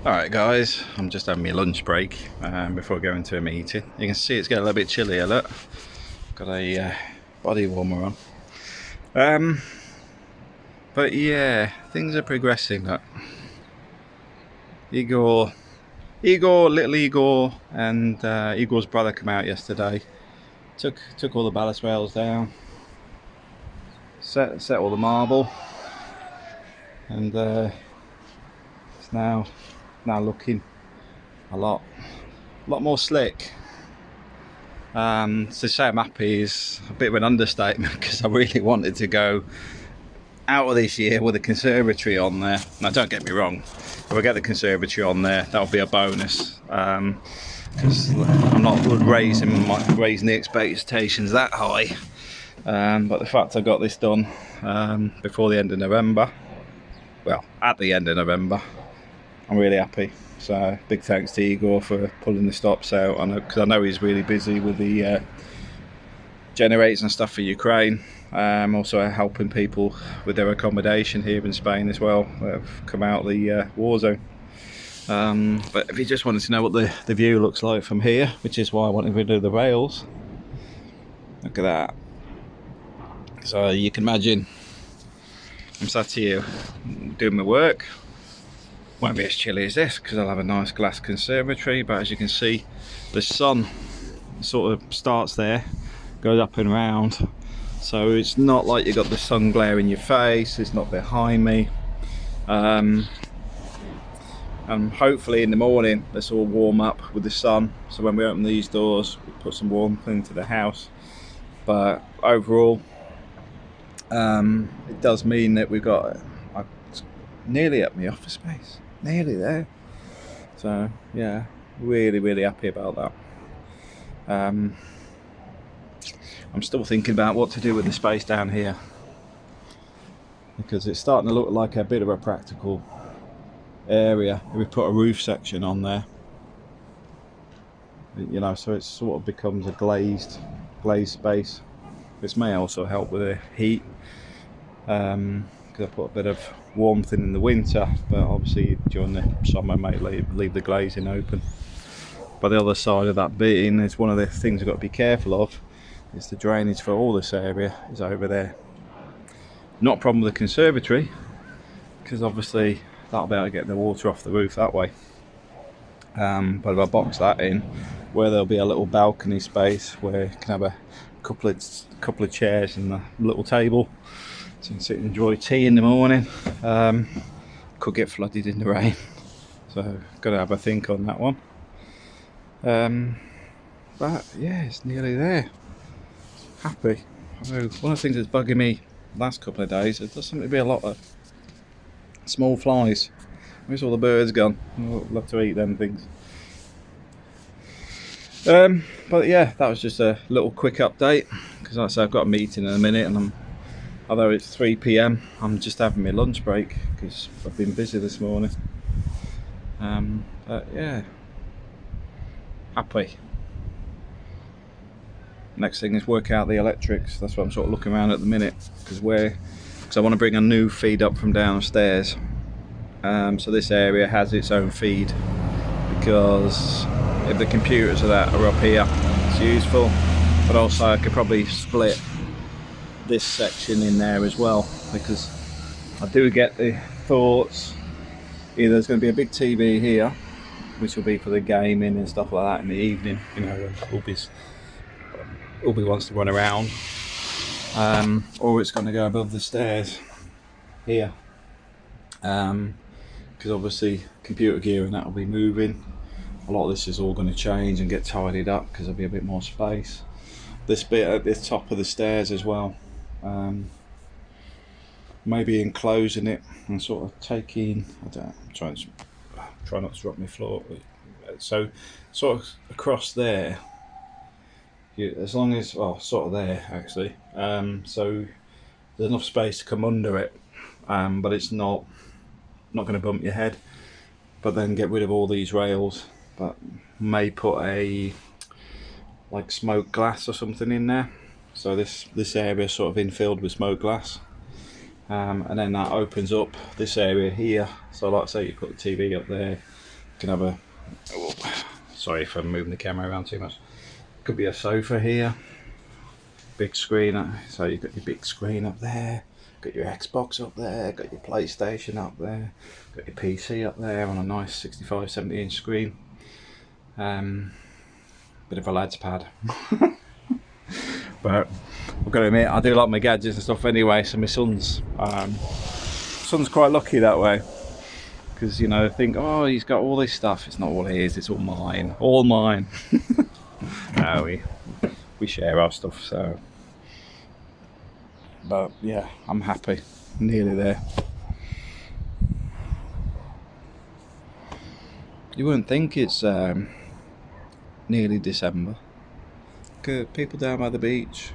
Alright guys, I'm just having my lunch break before going to a meeting. You can see it's getting a little bit chillier, look. Got a body warmer on. But yeah, things are progressing. Look. Little Igor and Igor's brother come out yesterday. Took all the balustrades down. Set all the marble. And it's now looking a lot more slick. To say I'm happy is a bit of an understatement because I really wanted to go out of this year with a conservatory on there. Now don't get me wrong, if I get the conservatory on there, that'll be a bonus, because I'm not raising the expectations that high, but the fact I got this done before the end of November, well, at the end of November, I'm really happy. So big thanks to Igor for pulling the stops out. Because I know he's really busy with the generators and stuff for Ukraine. Also helping people with their accommodation here in Spain as well, that have come out of the war zone. But if you just wanted to know what the view looks like from here, which is why I wanted to do the rails, look at that. So you can imagine I'm sat here doing my work. Won't be as chilly as this because I'll have a nice glass conservatory, but as you can see, the sun sort of starts there, goes up and round, so it's not like you've got the sun glare in your face. It's not behind me, and hopefully in the morning this will warm up with the sun, so when we open these doors we put some warmth into the house. But overall, it does mean that we've got nearly at my office space, nearly there. So yeah, really happy about that. I'm still thinking about what to do with the space down here, because it's starting to look like a bit of a practical area. We put a roof section on there, you know, so it sort of becomes a glazed space. This may also help with the heat, because I put a bit of warmth in the winter, but obviously during the summer I might leave the glazing open. But the other side of that beam is one of the things I've got to be careful of, is the drainage for all this area is over there. Not a problem with the conservatory, because obviously that'll be able to get the water off the roof that way. But if I box that in, where there'll be a little balcony space where you can have a couple of chairs and a little table, so you can sit and enjoy tea in the morning. Could get flooded in the rain, so got to have a think on that one. But yeah, it's nearly there. Happy. Although one of the things that's bugging me the last couple of days, there does seem to be a lot of small flies. Where's all the birds gone? I'd love to eat them things. But yeah, that was just a little quick update, because like I said, I've got a meeting in a minute, and although it's 3 PM, I'm just having my lunch break because I've been busy this morning. But yeah, happy. Next thing is work out the electrics. That's what I'm sort of looking around at the minute, because I want to bring a new feed up from downstairs. So this area has its own feed, because if the computers are up here, it's useful. But also I could probably split this section in there as well, because I do get the thoughts either there's going to be a big TV here, which will be for the gaming and stuff like that in the evening, you know, when Ubi wants to run around, or it's going to go above the stairs here, because obviously computer gear and that will be moving. A lot of this is all going to change and get tidied up because there'll be a bit more space. This bit at the top of the stairs as well, maybe enclosing it and sort of taking, I'm try not to drop my floor, so sort of across there, as long as, well, sort of there actually, so there's enough space to come under it, but it's not going to bump your head. But then get rid of all these rails, but may put a like smoke glass or something in there, so this area is sort of infilled with smoke glass, and then that opens up this area here. So like I say, you put the TV up there, can have a, oh, sorry if I'm moving the camera around too much. Could be a sofa here, big screen, so you've got your big screen up there, got your Xbox up there, got your PlayStation up there, got your PC up there on a nice 65, 70 inch screen. Bit of a lad's pad. But I've got to admit, I do like my gadgets and stuff anyway, so my son's quite lucky that way. Because, you know, think, oh, he's got all this stuff. It's not all his, it's all mine. All mine. No, we share our stuff, so. But yeah, I'm happy. Nearly there. You wouldn't think it's nearly December. People down by the beach.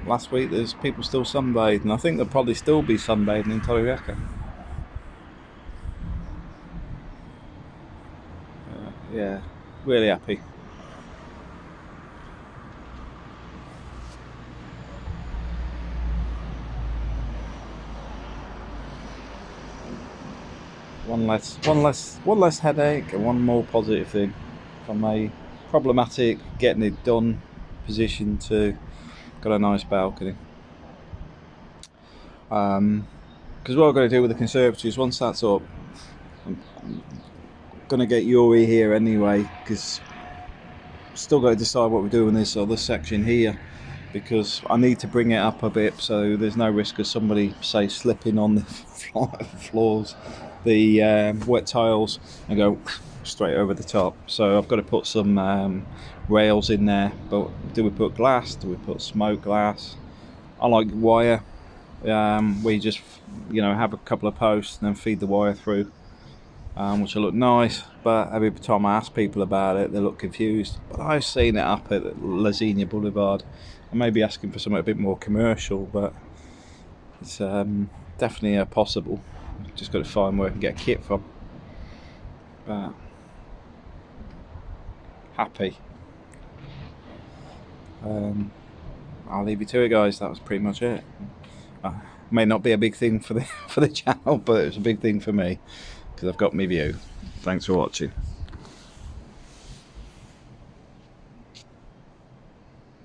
Last week there's people still sunbathing. I think there'll probably still be sunbathing in Torrevieja. Yeah, really happy. One less headache and one more positive thing from a problematic getting it done position to got a nice balcony. Because what I've got to do with the conservatory is once that's up, I'm going to get Yuri here anyway, because still got to decide what we're doing this other section here, because I need to bring it up a bit so there's no risk of somebody, say, slipping on the floors, the wet tiles, and go straight over the top. So I've got to put some rails in there. But do we put glass? Do we put smoke glass? I like wire. We just, you know, have a couple of posts and then feed the wire through, which will look nice. But every time I ask people about it, they look confused. But I've seen it up at Lazenia Boulevard. I may be asking for something a bit more commercial, but it's definitely possible. Just got to find where I can get a kit from. But happy. I'll leave you to it, guys. That was pretty much it. May not be a big thing for the channel, but it was a big thing for me because I've got my view. Thanks for watching.